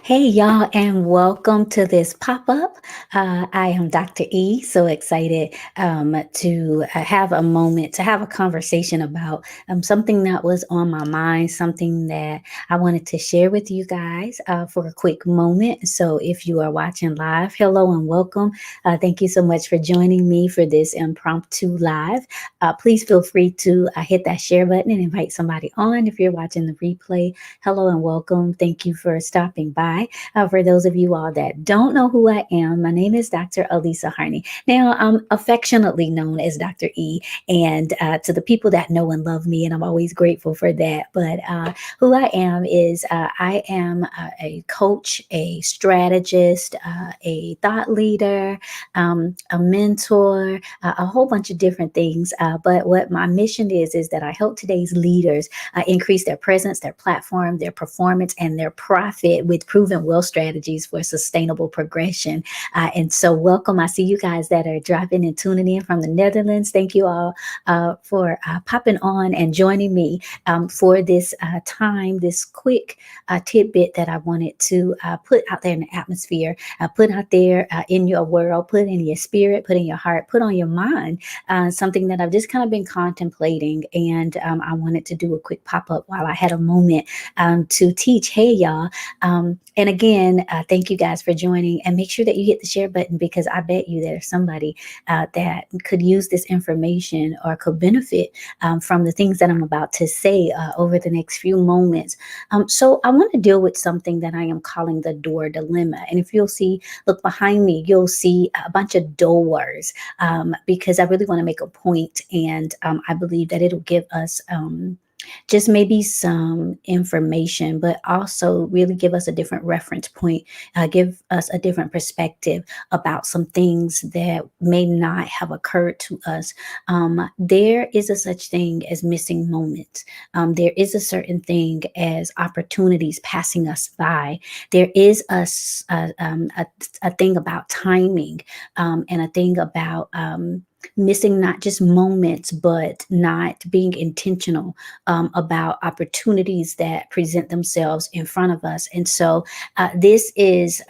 Hey, y'all, and welcome to this pop up. I am Dr. E. So excited to have a moment to have a conversation about something that was on my mind, something that I wanted to share with you guys for a quick moment. So, if you are watching live, hello and welcome. Thank you so much for joining me for this impromptu live. Please feel free to hit that share button and invite somebody on if you're watching the replay. Hello and welcome. Thank you for stopping by. For those of you all that don't know who I am, my name is Dr. Elisa Harney. Now, I'm affectionately known as Dr. E, and to the people that know and love me, and I'm always grateful for that. But who I am is I am a coach, a strategist, a thought leader, a mentor, a whole bunch of different things. But what my mission is that I help today's leaders increase their presence, their platform, their performance, and their profit with proven wealth strategies for sustainable progression. And so, welcome. I see you guys that are dropping and tuning in from the Netherlands. Thank you all for popping on and joining me for this time, this quick tidbit that I wanted to put out there in the atmosphere, put out there in your world, put in your spirit, put in your heart, put on your mind, something that I've just kind of been contemplating. And I wanted to do a quick pop up while I had a moment to teach. Hey, y'all. And again, thank you guys for joining, and make sure that you hit the share button, because I bet you there's somebody that could use this information or could benefit from the things that I'm about to say over the next few moments. So I want to deal with something that I am calling the door dilemma. And if you'll see, look behind me, you'll see a bunch of doors, because I really want to make a point, and I believe that it'll give us just maybe some information, but also really give us a different reference point, give us a different perspective about some things that may not have occurred to us. There is a such thing as missing moments. There is a certain thing as opportunities passing us by. There is a thing about timing, and a thing about missing not just moments, but not being intentional about opportunities that present themselves in front of us. And so this is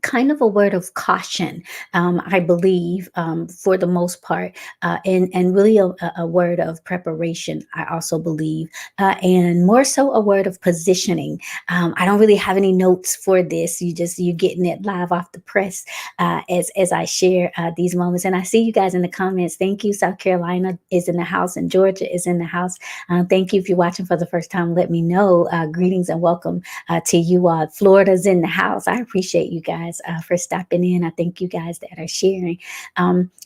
kind of a word of caution, I believe, for the most part, and really a word of preparation, I also believe, and more so a word of positioning. I don't really have any notes for this. You getting it live off the press as I share these moments. And I see you guys in the comments. Thank you. South Carolina is in the house, and Georgia is in the house. Thank you. If you're watching for the first time, let me know. Greetings and welcome to you all. Florida's in the house. I appreciate you guys for stopping in. I thank you guys that are sharing.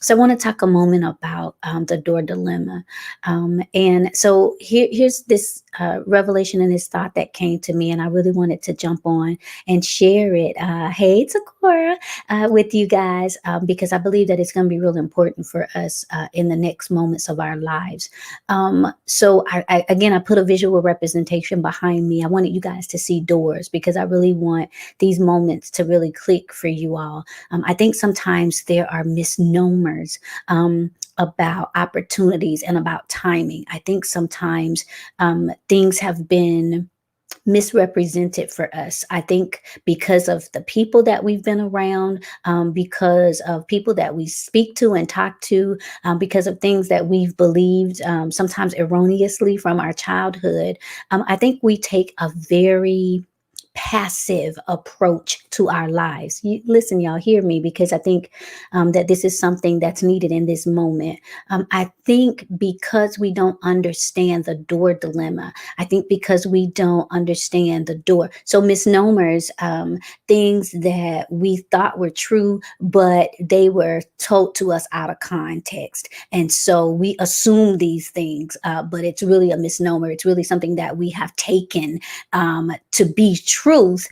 So I want to talk a moment about the door dilemma. And so here's this revelation and this thought that came to me, and I really wanted to jump on and share it. Hey, Takora, with you guys, because I believe that it's going to be really important for us in the next moments of our lives. So I put a visual representation behind me. I wanted you guys to see doors, because I really want these moments to really click for you all. I think sometimes there are misnomers about opportunities and about timing. I think sometimes things have been misrepresented for us. I think because of the people that we've been around, because of people that we speak to and talk to, because of things that we've believed, sometimes erroneously from our childhood. I think we take a very passive approach to our lives. Listen, y'all, hear me, because I think that this is something that's needed in this moment. I think because we don't understand the door dilemma, I think because we don't understand the door. So misnomers, things that we thought were true, but they were told to us out of context. And so we assume these things, but it's really a misnomer. It's really something that we have taken to be truth,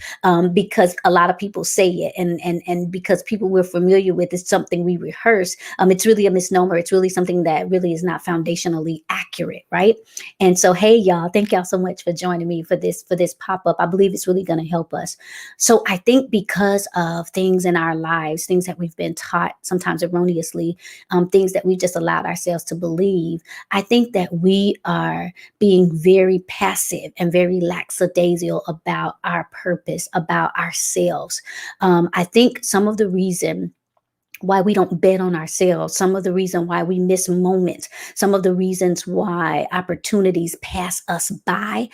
because a lot of people say it, and because people we're familiar with is something we rehearse. It's really a misnomer. It's really something that really is not foundationally accurate, right? And so, hey, y'all, thank y'all so much for joining me for this pop up. I believe it's really going to help us. So I think because of things in our lives, things that we've been taught, sometimes erroneously, things that we've just allowed ourselves to believe, I think that we are being very passive and very lackadaisical about our our purpose, about ourselves. I think some of the reason why we don't bet on ourselves, some of the reason why we miss moments, some of the reasons why opportunities pass us by,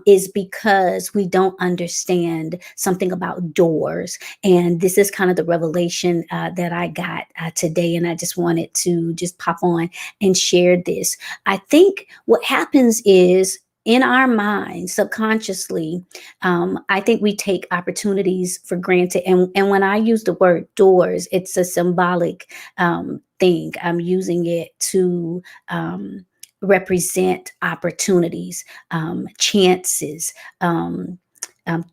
is because we don't understand something about doors. And this is kind of the revelation that I got today. And I just wanted to just pop on and share this. I think what happens is, in our minds, subconsciously, I think we take opportunities for granted. And when I use the word doors, it's a symbolic thing. I'm using it to represent opportunities, chances,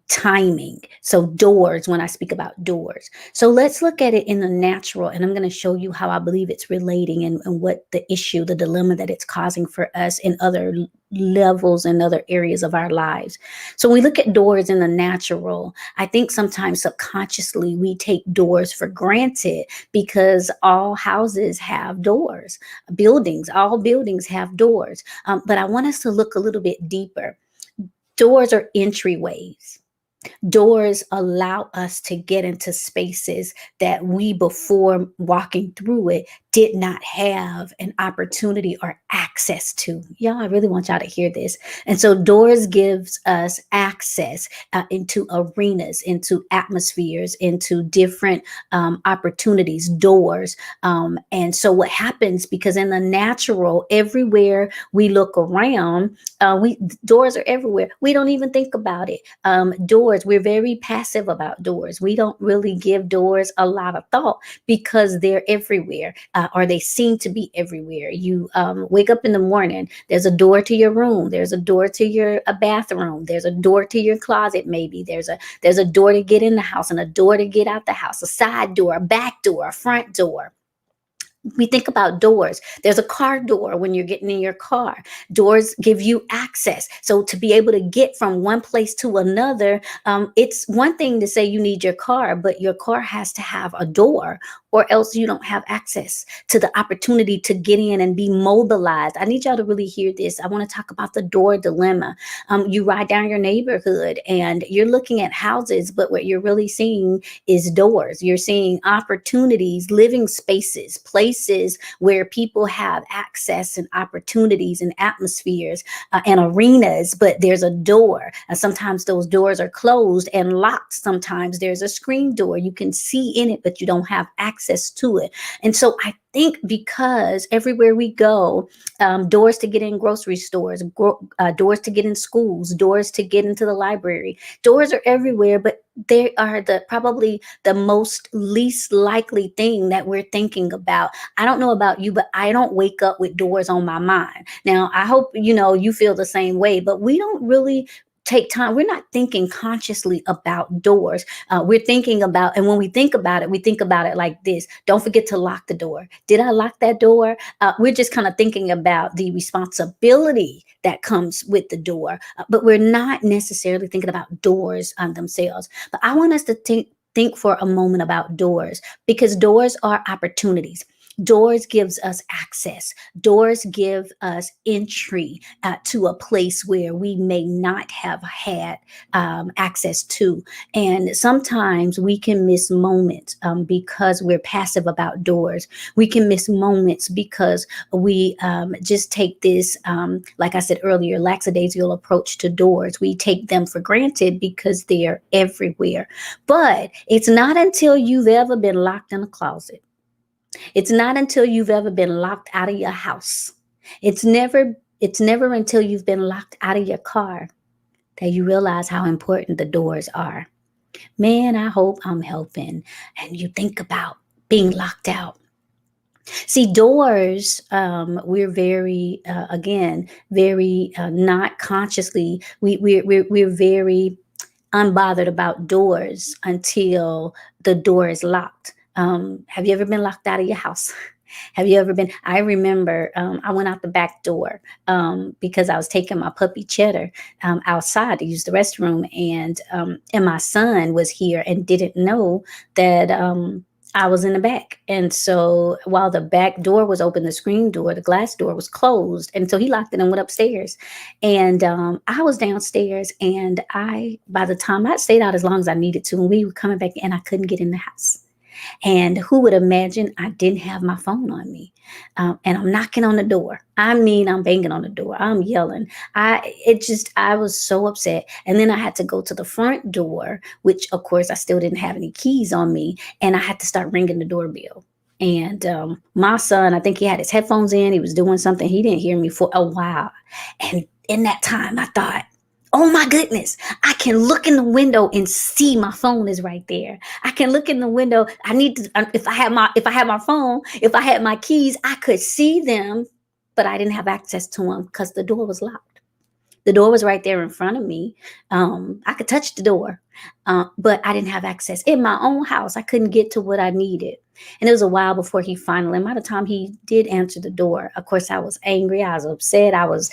timing. So, doors, when I speak about doors. So, let's look at it in the natural, and I'm going to show you how I believe it's relating, and what the issue, the dilemma that it's causing for us in other levels and other areas of our lives. So, when we look at doors in the natural, I think sometimes subconsciously we take doors for granted because all houses have doors, buildings, all buildings have doors. But I want us to look a little bit deeper. Doors are entryways. Doors allow us to get into spaces that we, before walking through it, did not have an opportunity or access to. Y'all, I really want y'all to hear this. And so doors gives us access into arenas, into atmospheres, into different opportunities, doors. And so what happens, because in the natural, everywhere we look around, we doors are everywhere. We don't even think about it. Doors, we're very passive about doors. We don't really give doors a lot of thought because they're everywhere, or they seem to be everywhere. You wake up in the morning, there's a door to your room, there's a door to your bathroom, there's a door to your closet, maybe there's a door to get in the house and a door to get out the house, a side door, a back door, a front door. We think about doors. There's a car door when you're getting in your car. Doors give you access. So to be able to get from one place to another, it's one thing to say you need your car, but your car has to have a door, or else you don't have access to the opportunity to get in and be mobilized. I need y'all to really hear this. I want to talk about the door dilemma. You ride down your neighborhood and you're looking at houses, but what you're really seeing is doors. You're seeing opportunities, living spaces, places where people have access and opportunities and atmospheres and arenas, but there's a door. Sometimes those doors are closed and locked. Sometimes there's a screen door. You can see in it, but you don't have access to it. And so I think because everywhere we go, doors to get in grocery stores, doors to get in schools, doors to get into the library, doors are everywhere, but they are probably the most least likely thing that we're thinking about. I don't know about you, but I don't wake up with doors on my mind. Now, I hope you feel the same way, but we don't really take time. We're not thinking consciously about doors. We're thinking about, and when we think about it, we think about it like this: don't forget to lock the door. Did I lock that door? We're just kind of thinking about the responsibility that comes with the door, but we're not necessarily thinking about doors on themselves. But I want us to think for a moment about doors, because doors are opportunities. Doors gives us access. Doors give us entry to a place where we may not have had access to. And sometimes we can miss moments because we're passive about doors. We can miss moments because we just take this, like I said earlier, lackadaisical approach to doors. We take them for granted because they're everywhere. But it's not until you've ever been locked in a closet. It's not until you've ever been locked out of your house. It's never until you've been locked out of your car that you realize how important the doors are. Man, I hope I'm helping. And you think about being locked out. See, doors, we're very, again, very not consciously, we're very unbothered about doors until the door is locked. Have you ever been locked out of your house? Have you ever been? I remember I went out the back door because I was taking my puppy Cheddar outside to use the restroom, and my son was here and didn't know that I was in the back. And so while the back door was open, the screen door, the glass door was closed. And so he locked it and went upstairs. And I was downstairs. And by the time I stayed out as long as I needed to, and we were coming back and I couldn't get in the house. And who would imagine I didn't have my phone on me? And I'm knocking on the door. I mean, I'm banging on the door. I'm yelling. I was so upset. And then I had to go to the front door, which of course I still didn't have any keys on me. And I had to start ringing the doorbell. And my son, I think he had his headphones in. He was doing something. He didn't hear me for a while. And in that time, I thought, oh my goodness, I can look in the window and see my phone is right there. I can look in the window. I need to, if I had my phone, if I had my keys, I could see them, but I didn't have access to them because the door was locked. The door was right there in front of me. I could touch the door, but I didn't have access. In my own house, I couldn't get to what I needed. And it was a while before he finally, and by the time he did answer the door, of course, I was angry. I was upset. I was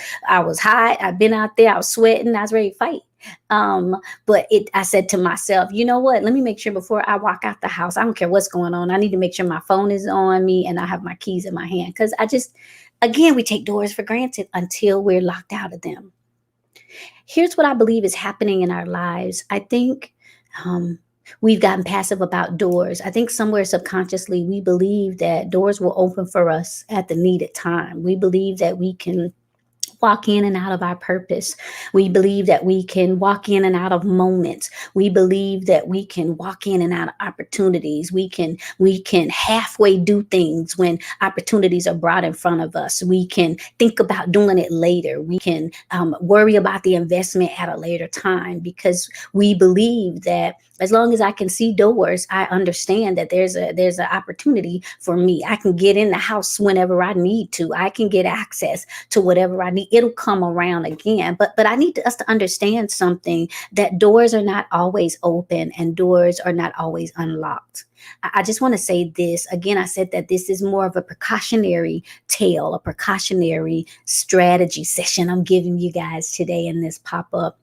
hot. I'd been out there. I was sweating. I was ready to fight. I said to myself, you know what? Let me make sure before I walk out the house, I don't care what's going on. I need to make sure my phone is on me and I have my keys in my hand. Because again, we take doors for granted until we're locked out of them. Here's what I believe is happening in our lives. I think we've gotten passive about doors. I think somewhere subconsciously we believe that doors will open for us at the needed time. We believe that we can walk in and out of our purpose. We believe that we can walk in and out of moments. We believe that we can walk in and out of opportunities. We can halfway do things when opportunities are brought in front of us. We can think about doing it later. We can worry about the investment at a later time because we believe that as long as I can see doors, I understand that there's an opportunity for me. I can get in the house whenever I need to. I can get access to whatever I need. It'll come around again. But I need us to understand something, that doors are not always open and doors are not always unlocked. I just want to say this again. I said that this is more of a precautionary tale, a precautionary strategy session I'm giving you guys today in this pop up.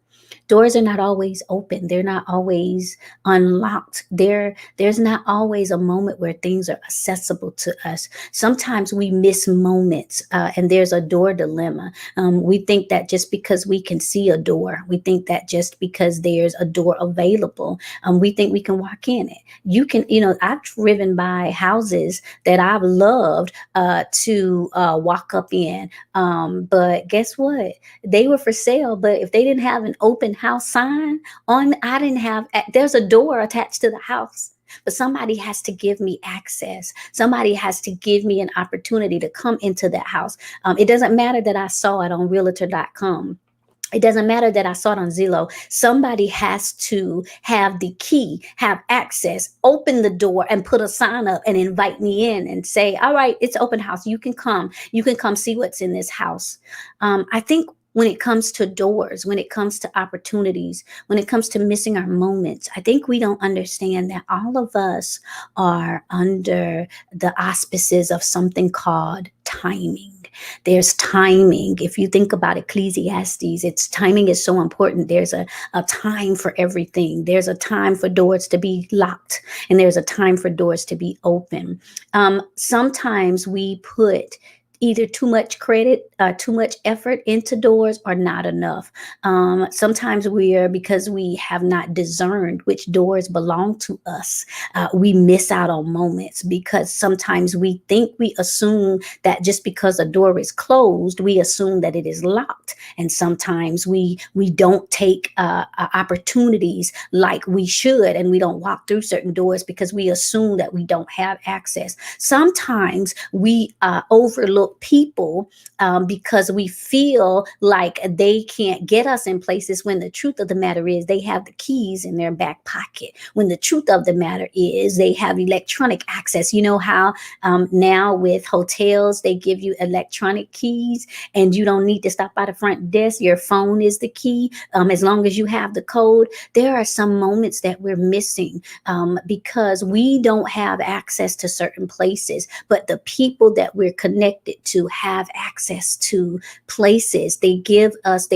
Doors are not always open. They're not always unlocked. There's not always a moment where things are accessible to us. Sometimes we miss moments, and there's a door dilemma. We think that just because we can see a door, we think that just because there's a door available, we think we can walk in it. I've driven by houses that I've loved to walk up in, but guess what? They were for sale, but if they didn't have an open house sign on, I didn't have, there's a door attached to the house, but somebody has to give me access. Somebody has to give me an opportunity to come into that house. It doesn't matter that I saw it on realtor.com. It doesn't matter that I saw it on Zillow. Somebody has to have the key, have access, open the door and put a sign up and invite me in and say, all right, it's open house. You can come see what's in this house. I think when it comes to doors, when it comes to opportunities, when it comes to missing our moments, I think we don't understand that all of us are under the auspices of something called timing. There's timing. If you think about Ecclesiastes, its timing is so important. There's a time for everything. There's a time for doors to be locked, and there's a time for doors to be open. Sometimes we put either too much credit, too much effort into doors, or not enough. Sometimes because we have not discerned which doors belong to us, we miss out on moments because sometimes we assume that just because a door is closed, we assume that it is locked. And sometimes we don't take opportunities like we should, and we don't walk through certain doors because we assume that we don't have access. Sometimes we overlook people because we feel like they can't get us in places, when the truth of the matter is they have the keys in their back pocket. When the truth of the matter is they have electronic access. You know how now with hotels, they give you electronic keys and you don't need to stop by the front desk. Your phone is the key as long as you have the code. There are some moments that we're missing because we don't have access to certain places, but the people that we're connected created to have access to places. They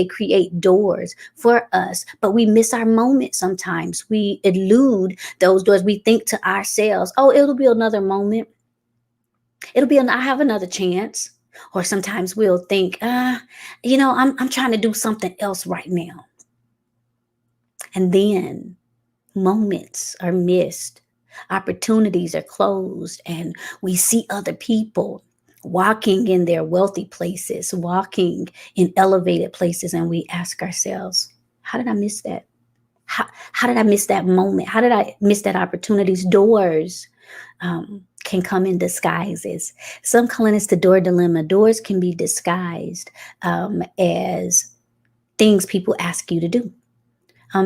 create doors for us, but we miss our moment sometimes. We elude those doors. We think to ourselves, oh, it'll be another moment. I have another chance. Or sometimes we'll think, I'm trying to do something else right now. And then moments are missed, opportunities are closed, and we see other people walking in their wealthy places, walking in elevated places, and we ask ourselves, how did I miss that? How did I miss that moment? How did I miss that opportunities? Doors can come in disguises. Some calling this the door dilemma. Doors can be disguised as things people ask you to do.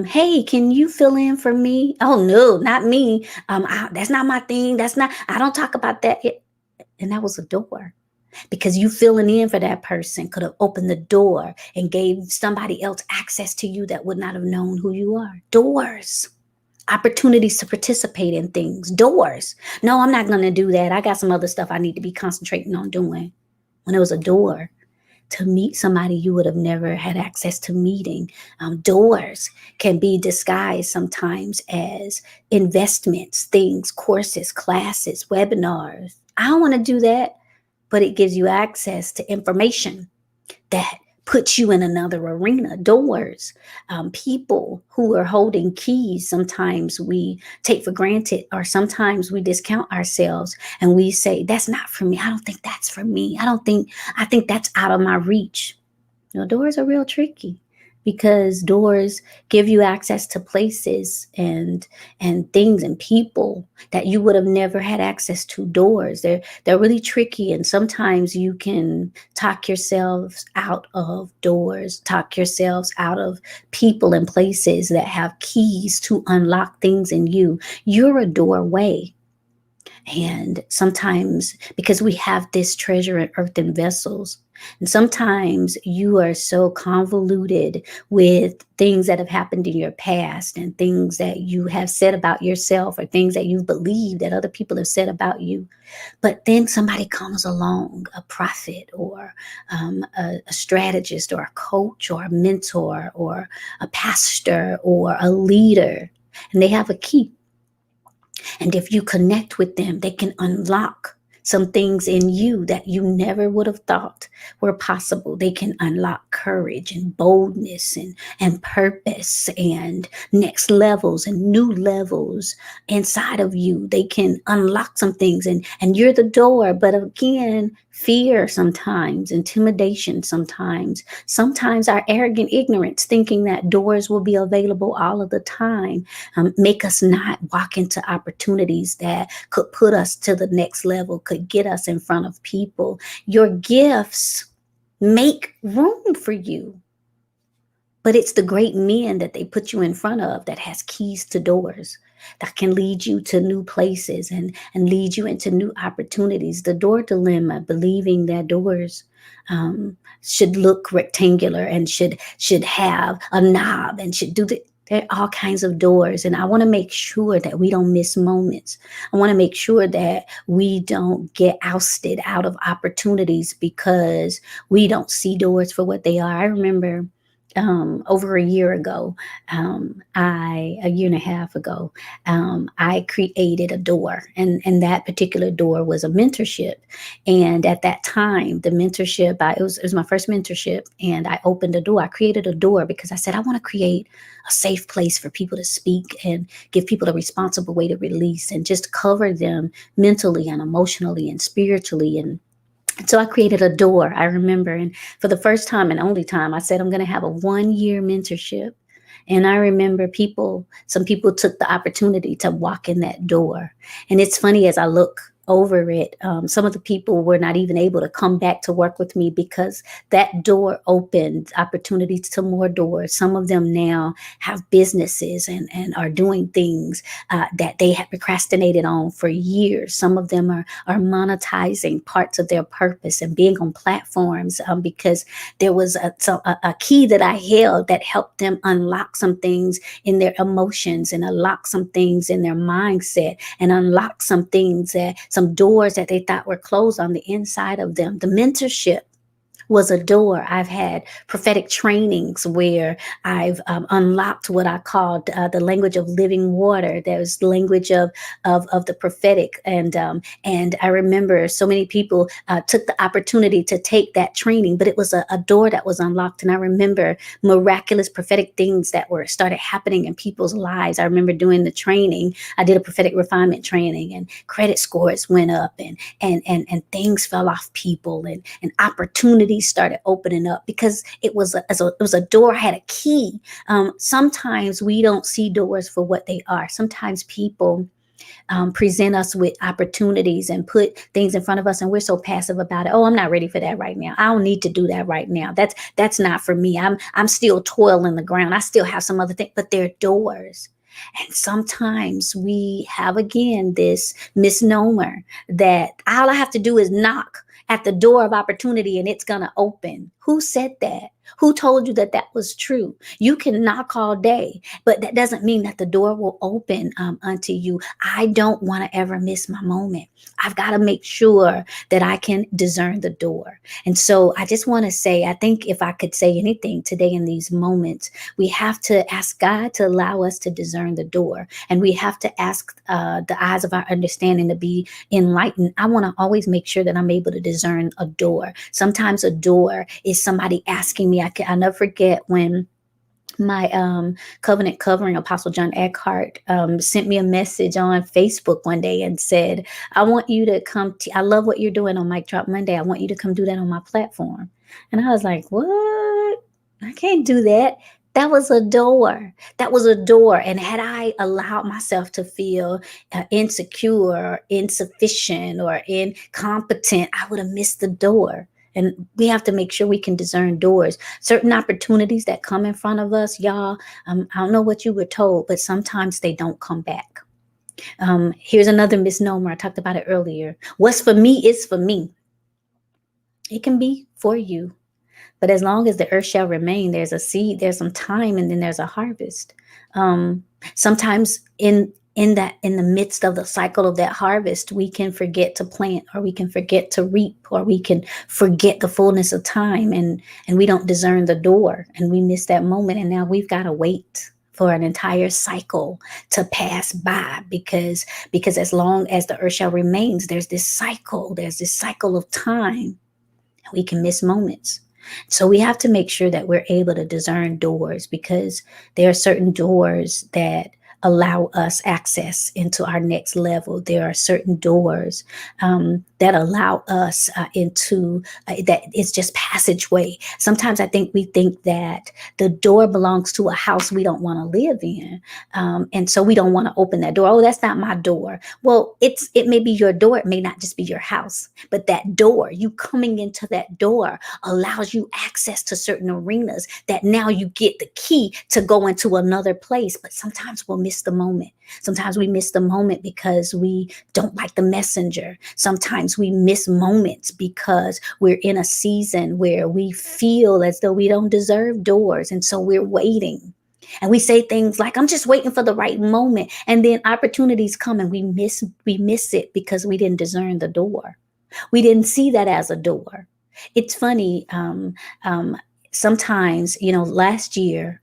Hey, can you fill in for me? Oh no, not me. That's not my thing. I don't talk about that. And that was a door, because you filling in for that person could have opened the door and gave somebody else access to you that would not have known who you are. Doors, opportunities to participate in things. Doors. No, I'm not going to do that. I got some other stuff I need to be concentrating on doing. When it was a door to meet somebody you would have never had access to meeting. Doors can be disguised sometimes as investments, things, courses, classes, webinars. I don't want to do that, but it gives you access to information that puts you in another arena. Doors, people who are holding keys, sometimes we take for granted, or sometimes we discount ourselves and we say, that's not for me. I don't think that's for me. I think that's out of my reach. Doors are real tricky, because doors give you access to places and things and people that you would have never had access to. Doors, they're really tricky, and sometimes you can talk yourselves out of doors, talk yourselves out of people and places that have keys to unlock things in you. You're a doorway. And sometimes, because we have this treasure in earthen vessels, and sometimes you are so convoluted with things that have happened in your past and things that you have said about yourself, or things that you've believed that other people have said about you. But then somebody comes along, a prophet, or a strategist, or a coach, or a mentor, or a pastor, or a leader, and they have a key. And if you connect with them, they can unlock some things in you that you never would have thought were possible. They can unlock courage and boldness and purpose and next levels and new levels inside of you. They can unlock some things, and you're the door. But again, fear sometimes, intimidation sometimes our arrogant ignorance, thinking that doors will be available all of the time, make us not walk into opportunities that could put us to the next level, could get us in front of people. Your gifts make room for you, but it's the great men that they put you in front of that has keys to doors that can lead you to new places and lead you into new opportunities. The door dilemma, believing that doors should look rectangular and should have a knob and should do the. There are all kinds of doors, and I want to make sure that we don't miss moments. I want to make sure that we don't get ousted out of opportunities because we don't see doors for what they are. I remember over a year ago, a year and a half ago, I created a door, and that particular door was a mentorship. And at that time, the mentorship, it was my first mentorship, and I opened a door. I created a door because I said, I want to create a safe place for people to speak and give people a responsible way to release and just cover them mentally and emotionally and spiritually. And so I created a door, I remember. And for the first time and only time, I said, I'm going to have a 1-year mentorship. And I remember some people took the opportunity to walk in that door. And it's funny, as I look over it, some of the people were not even able to come back to work with me because that door opened opportunities to more doors. Some of them now have businesses and are doing things that they had procrastinated on for years. Some of them are monetizing parts of their purpose and being on platforms because there was a key that I held that helped them unlock some things in their emotions and unlock some things in their mindset and unlock some things that some doors that they thought were closed on the inside of them. The mentorship was a door. I've had prophetic trainings where I've unlocked what I called the language of living water. There's language of the prophetic, and I remember so many people took the opportunity to take that training, but it was a door that was unlocked, and I remember miraculous prophetic things that were started happening in people's lives. I remember doing the training. I did a prophetic refinement training, and credit scores went up, and things fell off people, and opportunities started opening up because it was a door. I had a key. Sometimes we don't see doors for what they are. Sometimes people present us with opportunities and put things in front of us, and we're so passive about it. Oh, I'm not ready for that right now. I don't need to do that right now. That's not for me. I'm still toiling the ground. I still have some other thing, but they're doors. And sometimes we have again this misnomer that all I have to do is knock at the door of opportunity and it's going to open. Who said that? Who told you that that was true? You can knock all day, but that doesn't mean that the door will open unto you. I don't want to ever miss my moment. I've got to make sure that I can discern the door. And so I just want to say, I think if I could say anything today in these moments, we have to ask God to allow us to discern the door. And we have to ask the eyes of our understanding to be enlightened. I want to always make sure that I'm able to discern a door. Sometimes a door is somebody asking me. I'll never forget when my covenant covering Apostle John Eckhart sent me a message on Facebook one day and said, I want you to come. I love what you're doing on Mic Drop Monday. I want you to come do that on my platform. And I was like, what? I can't do that. That was a door. That was a door. And had I allowed myself to feel insecure or insufficient or incompetent, I would have missed the door. And we have to make sure we can discern doors. Certain opportunities that come in front of us, y'all, I don't know what you were told, but sometimes they don't come back. Here's another misnomer. I talked about it earlier. What's for me is for me. It can be for you. But as long as the earth shall remain, there's a seed, there's some time, and then there's a harvest. Sometimes in the midst of the cycle of that harvest, we can forget to plant, or we can forget to reap, or we can forget the fullness of time, and we don't discern the door, and we miss that moment, and now we've got to wait for an entire cycle to pass by, because as long as the earth shall remains, there's this cycle of time. We can miss moments. So we have to make sure that we're able to discern doors, because there are certain doors that allow us access into our next level. There are certain doors that allow us into that it's just passageway. Sometimes I think we think that the door belongs to a house we don't want to live in, and so we don't want to open that door. Oh, that's not my door. Well, it may be your door. It may not just be your house, but that door, you coming into that door, allows you access to certain arenas that now you get the key to go into another place. But sometimes we'll miss the moment. Sometimes we miss the moment because we don't like the messenger. Sometimes we miss moments because we're in a season where we feel as though we don't deserve doors. And so we're waiting. And we say things like, I'm just waiting for the right moment. And then opportunities come and we miss it because we didn't discern the door. We didn't see that as a door. It's funny. Sometimes, last year,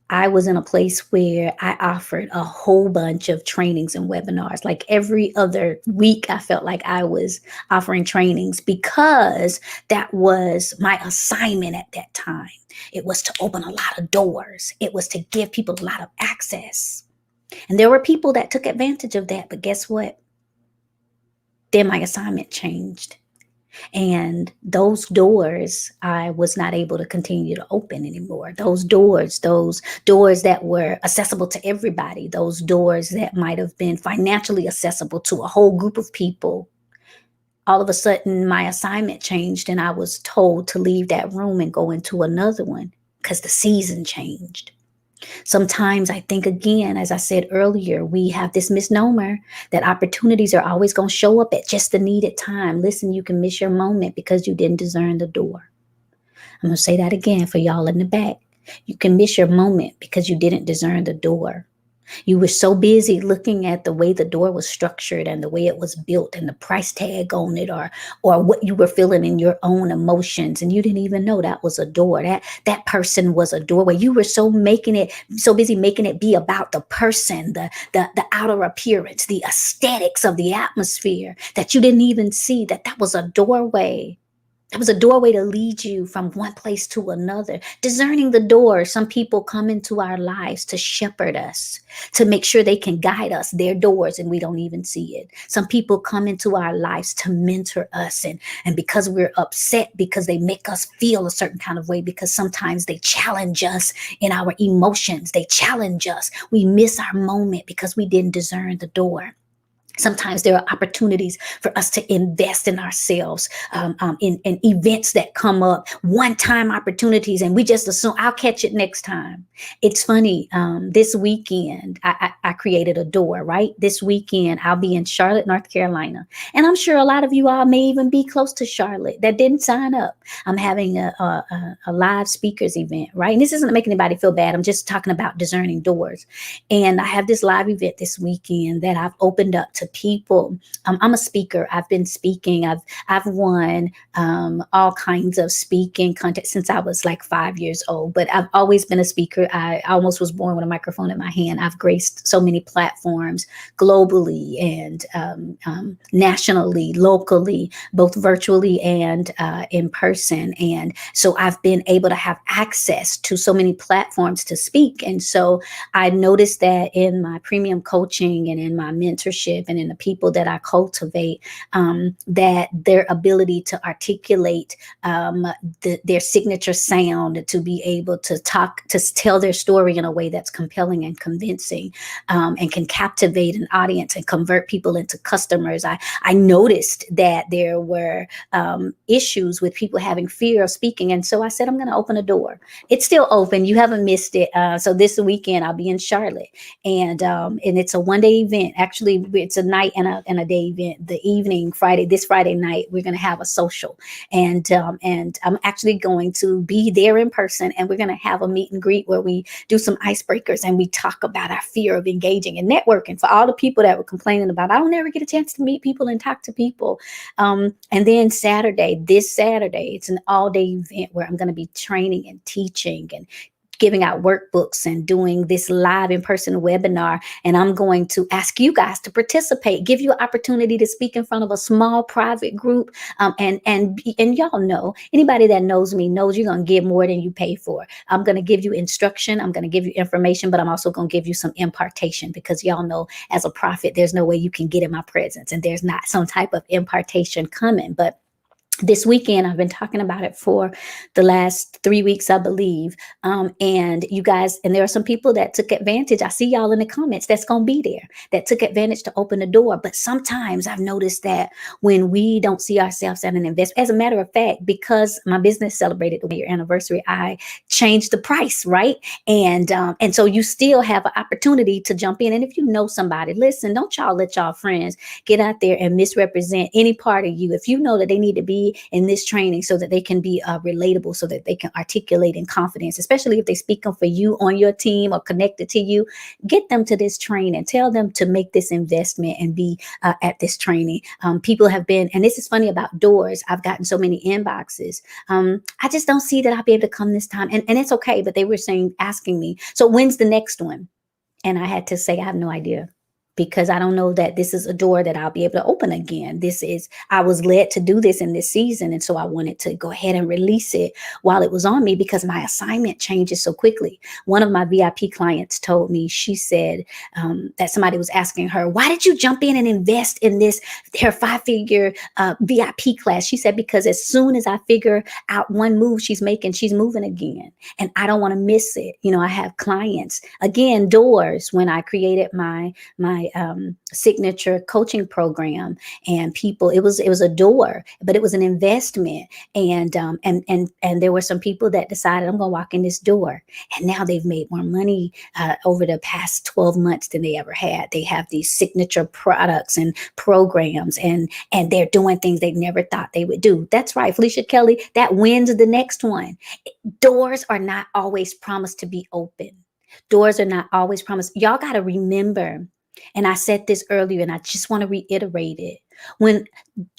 I was in a place where I offered a whole bunch of trainings and webinars. Like every other week, I felt like I was offering trainings because that was my assignment at that time. It was to open a lot of doors. It was to give people a lot of access. And there were people that took advantage of that. But guess what? Then my assignment changed. And those doors, I was not able to continue to open anymore. Those doors that were accessible to everybody, those doors that might have been financially accessible to a whole group of people. All of a sudden, my assignment changed and I was told to leave that room and go into another one because the season changed. Sometimes I think, again, as I said earlier, we have this misnomer that opportunities are always going to show up at just the needed time. Listen, you can miss your moment because you didn't discern the door. I'm going to say that again for y'all in the back. You can miss your moment because you didn't discern the door. You were so busy looking at the way the door was structured and the way it was built and the price tag on it, or what you were feeling in your own emotions, and you didn't even know that was a door. That person was a doorway. You were so busy making it be about the person, the outer appearance, the aesthetics of the atmosphere, that you didn't even see that that was a doorway. It was a doorway to lead you from one place to another. Discerning the door. Some people come into our lives to shepherd us, to make sure they can guide us, their doors, and we don't even see it. Some people come into our lives to mentor us, and because we're upset, because they make us feel a certain kind of way, because sometimes they challenge us in our emotions, they challenge us. We miss our moment because we didn't discern the door. Sometimes there are opportunities for us to invest in ourselves, in events that come up, one-time opportunities, and we just assume I'll catch it next time. It's funny. This weekend, I created a door. Right, this weekend I'll be in Charlotte, North Carolina, and I'm sure a lot of you all may even be close to Charlotte that didn't sign up. I'm having a live speakers event. Right, and this isn't to make anybody feel bad. I'm just talking about discerning doors, and I have this live event this weekend that I've opened up to people. I'm a speaker. I've been speaking. I've won all kinds of speaking contests since I was like 5 years old. But I've always been a speaker. I almost was born with a microphone in my hand. I've graced so many platforms globally and nationally, locally, both virtually and in person. And so I've been able to have access to so many platforms to speak. And so I noticed that in my premium coaching and in my mentorship and in the people that I cultivate, that their ability to articulate their signature sound, to be able to talk, to tell their story in a way that's compelling and convincing, and can captivate an audience and convert people into customers. I noticed that there were issues with people having fear of speaking. And so I said, I'm going to open a door. It's still open. You haven't missed it. So this weekend I'll be in Charlotte, and it's a one-day event. Actually, it's a night and a day event. The evening, this Friday night, we're going to have a social, and I'm actually going to be there in person, and we're going to have a meet and greet where we do some icebreakers and we talk about our fear of engaging and networking. For all the people that were complaining about, I don't ever get a chance to meet people and talk to people. And then this Saturday, it's an all-day event where I'm going to be training and teaching and giving out workbooks and doing this live in-person webinar. And I'm going to ask you guys to participate, give you an opportunity to speak in front of a small private group. And y'all know, anybody that knows me knows you're going to give more than you pay for. I'm going to give you instruction. I'm going to give you information, but I'm also going to give you some impartation, because y'all know, as a prophet, there's no way you can get in my presence and there's not some type of impartation coming. But this weekend, I've been talking about it for the last 3 weeks, I believe. And you guys, and there are some people that took advantage. I see y'all in the comments that's going to be there, that took advantage to open the door. But sometimes I've noticed that when we don't see ourselves at an investment, as a matter of fact, because my business celebrated the 1 year anniversary, I changed the price, right? And so you still have an opportunity to jump in. And if you know somebody, listen, don't y'all let y'all friends get out there and misrepresent any part of you. If you know that they need to be in this training so that they can be relatable, so that they can articulate in confidence, especially if they speak up for you on your team or connected to you, get them to this training. Tell them to make this investment and be at this training. People have been, and this is funny about doors, I've gotten so many inboxes. I just don't see that I'll be able to come this time. And it's okay, but they were asking me, so when's the next one? And I had to say, I have no idea, because I don't know that this is a door that I'll be able to open again. I was led to do this in this season. And so I wanted to go ahead and release it while it was on me, because my assignment changes so quickly. One of my VIP clients told me, she said that somebody was asking her, why did you jump in and invest in her 5-figure VIP class? She said, because as soon as I figure out one move she's making, she's moving again. And I don't want to miss it. I have clients, again, doors. When I created my signature coaching program, and people, it was a door, but it was an investment. And there were some people that decided, I'm going to walk in this door, and now they've made more money over the past 12 months than they ever had. They have these signature products and programs, and they're doing things they never thought they would do. That's right, Felicia Kelly, that wins the next one. Doors are not always promised to be open. Doors are not always promised. Y'all got to remember, and I said this earlier, and I just want to reiterate it. When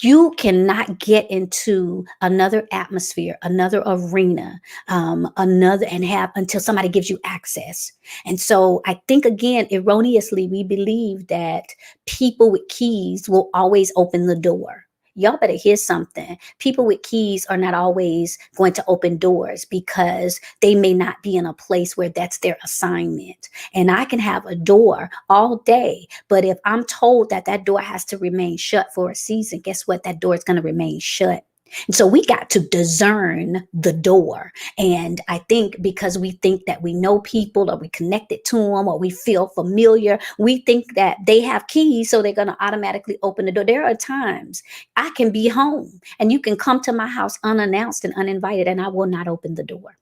you cannot get into another atmosphere, another arena, another, and have until somebody gives you access. And so I think, again, erroneously, we believe that people with keys will always open the door. Y'all better hear something. People with keys are not always going to open doors because they may not be in a place where that's their assignment. And I can have a door all day, but if I'm told that that door has to remain shut for a season, guess what? That door is going to remain shut. And so we got to discern the door. And I think because we think that we know people, or we connected to them, or we feel familiar, we think that they have keys, so they're going to automatically open the door. There are times I can be home and you can come to my house unannounced and uninvited, and I will not open the door.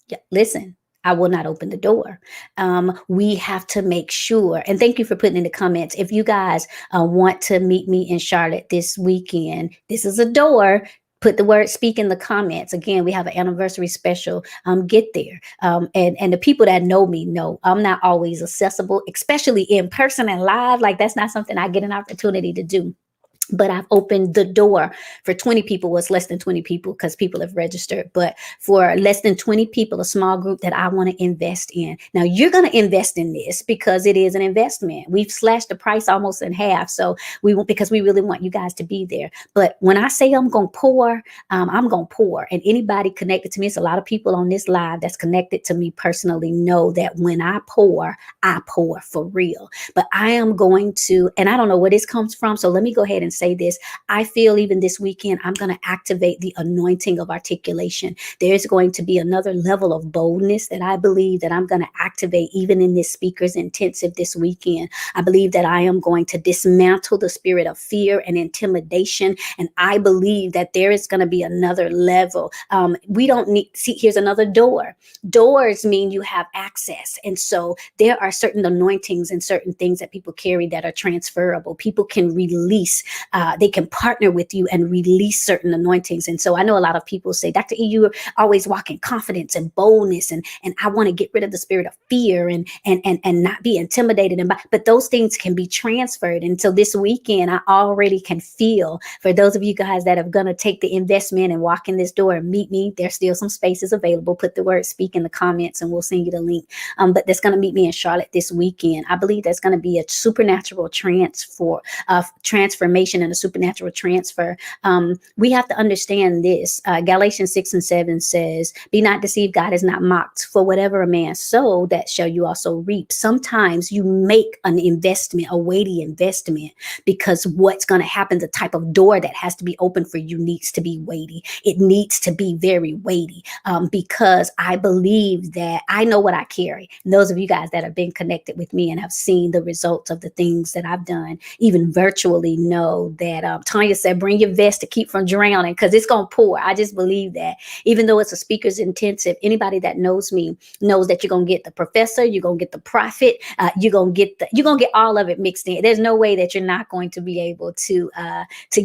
Yeah, listen, I will not open the door. We have to make sure, and thank you for putting in the comments. If you guys want to meet me in Charlotte this weekend, this is a door. Put the word speak in the comments. Again, we have an anniversary special. Get there. And the people that know me know I'm not always accessible, especially in person and live. Like, that's not something I get an opportunity to do. But I've opened the door for 20 people. Well, it's less than 20 people because people have registered, but for less than 20 people, a small group that I want to invest in. Now, you're going to invest in this because it is an investment. We've slashed the price almost in half. So we want, because we really want you guys to be there. But when I say I'm going to pour, I'm going to pour. And anybody connected to me, it's a lot of people on this live that's connected to me personally, know that when I pour for real. But I am going to, and I don't know where this comes from. So let me go ahead and say this. I feel even this weekend, I'm going to activate the anointing of articulation. There's going to be another level of boldness that I believe that I'm going to activate even in this speaker's intensive this weekend. I believe that I am going to dismantle the spirit of fear and intimidation. And I believe that there is going to be another level. We don't need, see, here's another door. Doors mean you have access. And so there are certain anointings and certain things that people carry that are transferable. People can release, they can partner with you and release certain anointings. And so I know a lot of people say, Dr. E, you always walk in confidence and boldness. And I want to get rid of the spirit of fear and not be intimidated. But those things can be transferred. And so this weekend, I already can feel, for those of you guys that are going to take the investment and walk in this door and meet me, there's still some spaces available. Put the word speak in the comments and we'll send you the link. But that's going to meet me in Charlotte this weekend. I believe there's going to be a supernatural transformation and a supernatural transfer. We have to understand this. Galatians 6:7 says, be not deceived, God is not mocked. For whatever a man sow, that shall you also reap. Sometimes you make an investment, a weighty investment, because what's going to happen, the type of door that has to be open for you needs to be weighty. It needs to be very weighty, because I believe that I know what I carry. And those of you guys that have been connected with me and have seen the results of the things that I've done, even virtually, know that Tanya said, bring your vest to keep from drowning, because it's going to pour. I just believe that. Even though it's a speaker's intensive, anybody that knows me knows that you're going to get the professor, you're going to get the prophet, you're going to get all of it mixed in. There's no way that you're not going to be able to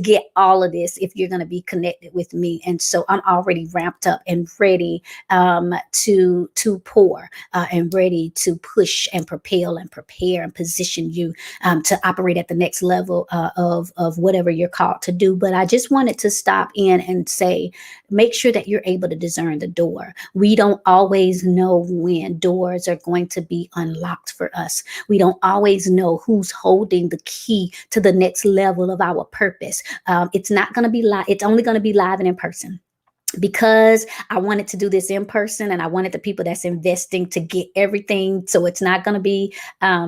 get all of this if you're going to be connected with me. And so I'm already ramped up and ready to pour and ready to push and propel and prepare and position you to operate at the next level of whatever you're called to do. But I just wanted to stop in and say, make sure that you're able to discern the door. We don't always know when doors are going to be unlocked for us. We don't always know who's holding the key to the next level of our purpose. It's not going to be live. It's only going to be live and in person. Because I wanted to do this in person, and I wanted the people that's investing to get everything. So it's not going to be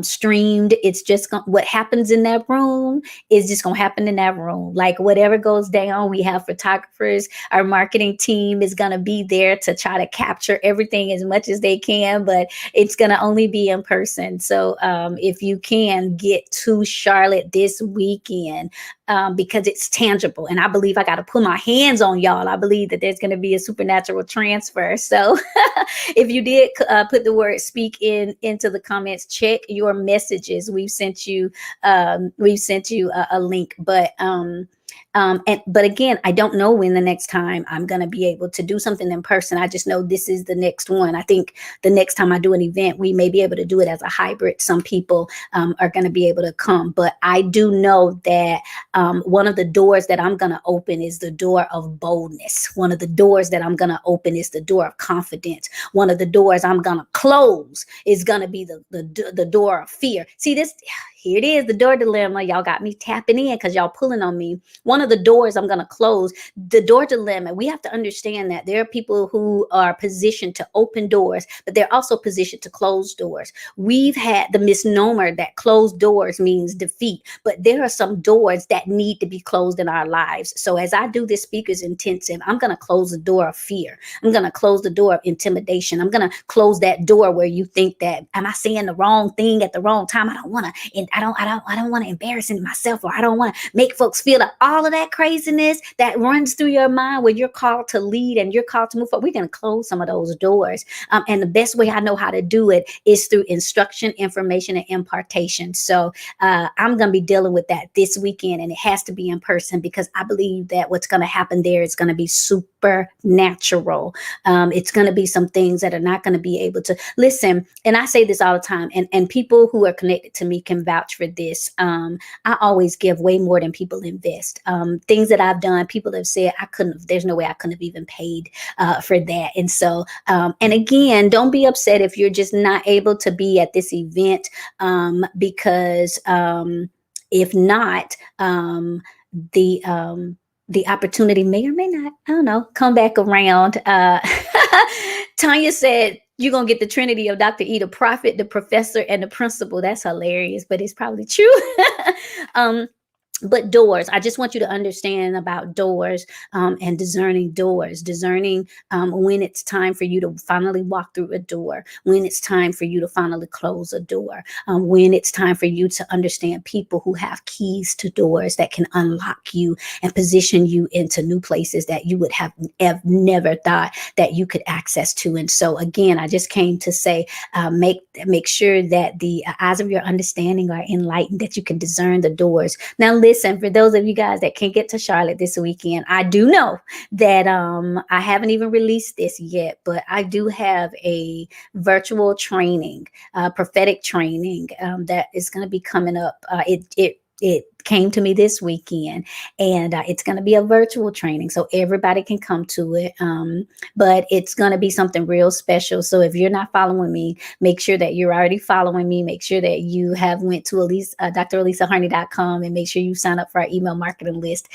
streamed. It's just what happens in that room is just going to happen in that room. Like whatever goes down, we have photographers. Our marketing team is going to be there to try to capture everything as much as they can, but it's going to only be in person. So if you can get to Charlotte this weekend, because it's tangible. And I believe I got to put my hands on y'all. I believe that there's going to be a supernatural transfer. So if you did put the word speak into the comments, check your messages. We've sent you a link, but But again, I don't know when the next time I'm going to be able to do something in person. I just know this is the next one. I think the next time I do an event, we may be able to do it as a hybrid. Some people are going to be able to come, but I do know that one of the doors that I'm going to open is the door of boldness. One of the doors that I'm going to open is the door of confidence. One of the doors I'm going to close is going to be the door of fear. See this? Here it is, the door dilemma. Y'all got me tapping in because y'all pulling on me. One of the doors I'm going to close, the door dilemma. We have to understand that there are people who are positioned to open doors, but they're also positioned to close doors. We've had the misnomer that closed doors means defeat, but there are some doors that need to be closed in our lives. So as I do this speaker's intensive, I'm going to close the door of fear. I'm going to close the door of intimidation. I'm going to close that door where you think that, am I saying the wrong thing at the wrong time? I don't want to, and I don't want to embarrass myself, or I don't want to make folks feel that all of that craziness that runs through your mind when you're called to lead and you're called to move forward. We're going to close some of those doors. And the best way I know how to do it is through instruction, information, and impartation. So I'm going to be dealing with that this weekend, and it has to be in person because I believe that what's going to happen there is going to be supernatural. It's going to be some things that are not going to be able to listen. And I say this all the time, and people who are connected to me can vouch for this. I always give way more than people invest. Things that I've done, people have said I couldn't, there's no way I couldn't have even paid for that. And so, and again, don't be upset if you're just not able to be at this event, because if not, the opportunity may or may not, I don't know, come back around. Tanya said, you're going to get the trinity of Dr. E, the prophet, the professor, and the principal. That's hilarious, but it's probably true. But doors, I just want you to understand about doors, and discerning when it's time for you to finally walk through a door, when it's time for you to finally close a door, when it's time for you to understand people who have keys to doors that can unlock you and position you into new places that you would have never thought that you could access to. And so again, I just came to say, make sure that the eyes of your understanding are enlightened, that you can discern the doors. Now listen, for those of you guys that can't get to Charlotte this weekend, I do know that I haven't even released this yet, but I do have a virtual training, prophetic training, that is going to be coming up. It came to me this weekend, and it's going to be a virtual training, so everybody can come to it. But it's going to be something real special. So if you're not following me, make sure that you're already following me. Make sure that you have went to DrElisaHarney.com and make sure you sign up for our email marketing list,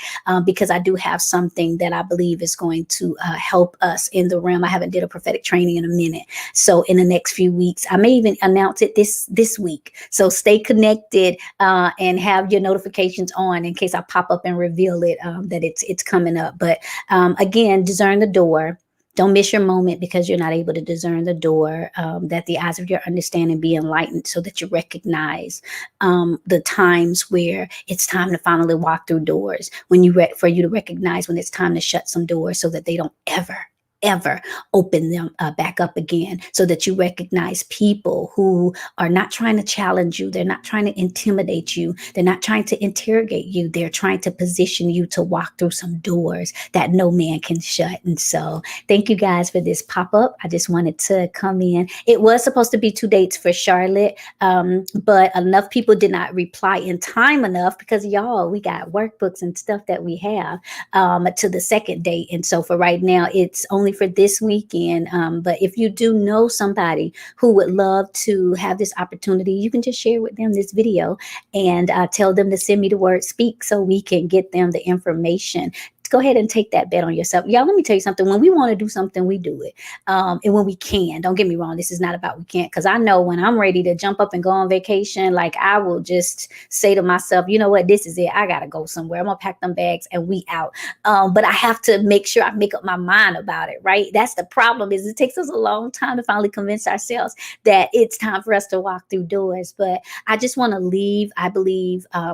because I do have something that I believe is going to help us in the realm. I haven't did a prophetic training in a minute, so in the next few weeks, I may even announce it this week. So stay connected, and have your notifications on in case I pop up and reveal it, that it's coming up. But again, discern the door. Don't miss your moment because you're not able to discern the door, that the eyes of your understanding be enlightened so that you recognize the times where it's time to finally walk through doors, for you to recognize when it's time to shut some doors so that they don't ever open them back up again, so that you recognize people who are not trying to challenge you. They're not trying to intimidate you. They're not trying to interrogate you. They're trying to position you to walk through some doors that no man can shut. And so thank you guys for this pop-up. I just wanted to come in. It was supposed to be 2 dates for Charlotte, but enough people did not reply in time enough because y'all, we got workbooks and stuff that we have to the second date. And so for right now, it's only for this weekend. But if you do know somebody who would love to have this opportunity, you can just share with them this video and tell them to send me the word speak so we can get them the information. Go ahead and take that bet on yourself. Y'all, let me tell you something. When we want to do something, we do it. And when we can, don't get me wrong, this is not about we can't, because I know when I'm ready to jump up and go on vacation, like I will just say to myself, you know what, this is it. I got to go somewhere. I'm going to pack them bags and we out. But I have to make sure I make up my mind about it, right? That's the problem, is it takes us a long time to finally convince ourselves that it's time for us to walk through doors. But I just want to leave. I believe, I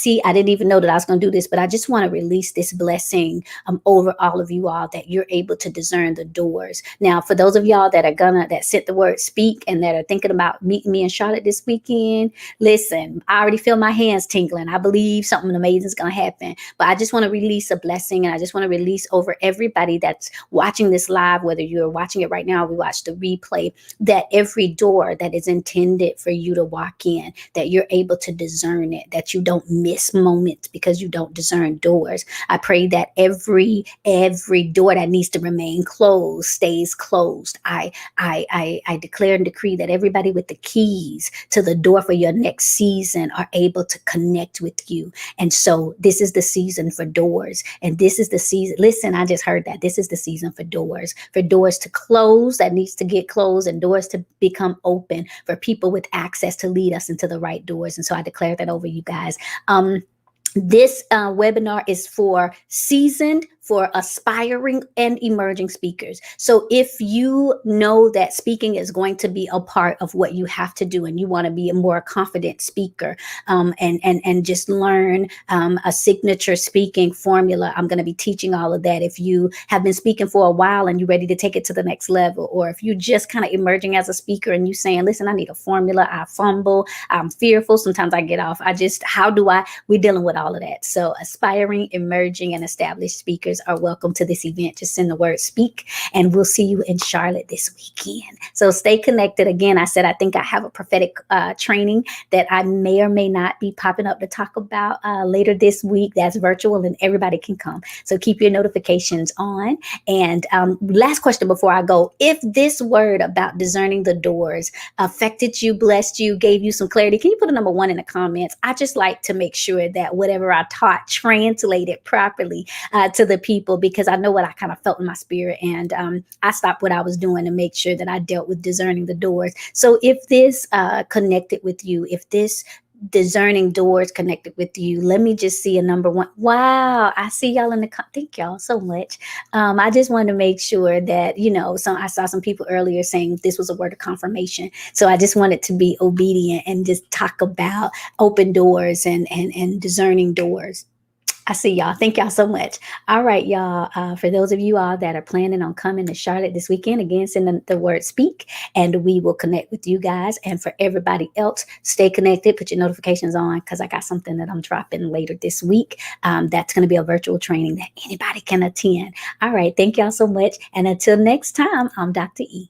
didn't even know that I was going to do this, but I just want to release this blessing blessing over all of you all, that you're able to discern the doors. Now, for those of y'all that sent the word speak and that are thinking about meeting me in Charlotte this weekend, listen, I already feel my hands tingling. I believe something amazing is going to happen. But I just want to release a blessing, and I just want to release over everybody that's watching this live, whether you're watching it right now or we watch the replay, that every door that is intended for you to walk in, that you're able to discern it, that you don't miss moments because you don't discern doors. I pray that every door that needs to remain closed stays closed. I declare and decree that everybody with the keys to the door for your next season are able to connect with you. And so this is the season for doors. And this is the season. Listen, I just heard that. This is the season for doors to close that needs to get closed, and doors to become open for people with access to lead us into the right doors. And so I declare that over you guys. This webinar is for seasoned, for aspiring and emerging speakers. So if you know that speaking is going to be a part of what you have to do, and you want to be a more confident speaker, and just learn a signature speaking formula, I'm going to be teaching all of that. If you have been speaking for a while and you're ready to take it to the next level, or if you're just kind of emerging as a speaker and you saying, listen, I need a formula, I fumble, I'm fearful, sometimes I get off, we're dealing with all of that. So aspiring, emerging, and established speakers are welcome to this event. Just send the word speak, and we'll see you in Charlotte this weekend. So stay connected. Again, I said I think I have a prophetic training that I may or may not be popping up to talk about later this week. That's virtual and everybody can come. So keep your notifications on. And last question before I go. If this word about discerning the doors affected you, blessed you, gave you some clarity, can you put a number 1 in the comments? I just like to make sure that whatever I taught translated properly to the people, because I know what I kind of felt in my spirit, and I stopped what I was doing to make sure that I dealt with discerning the doors. So if this connected with you, if this discerning doors connected with you, let me just see a number 1. Wow, I see y'all in the thank y'all so much. I just wanted to make sure that, I saw some people earlier saying this was a word of confirmation. So I just wanted to be obedient and just talk about open doors and discerning doors. I see y'all. Thank y'all so much. All right, y'all. For those of you all that are planning on coming to Charlotte this weekend, again, send the word speak, and we will connect with you guys. And for everybody else, stay connected. Put your notifications on, because I got something that I'm dropping later this week. That's going to be a virtual training that anybody can attend. All right. Thank y'all so much. And until next time, I'm Dr. E.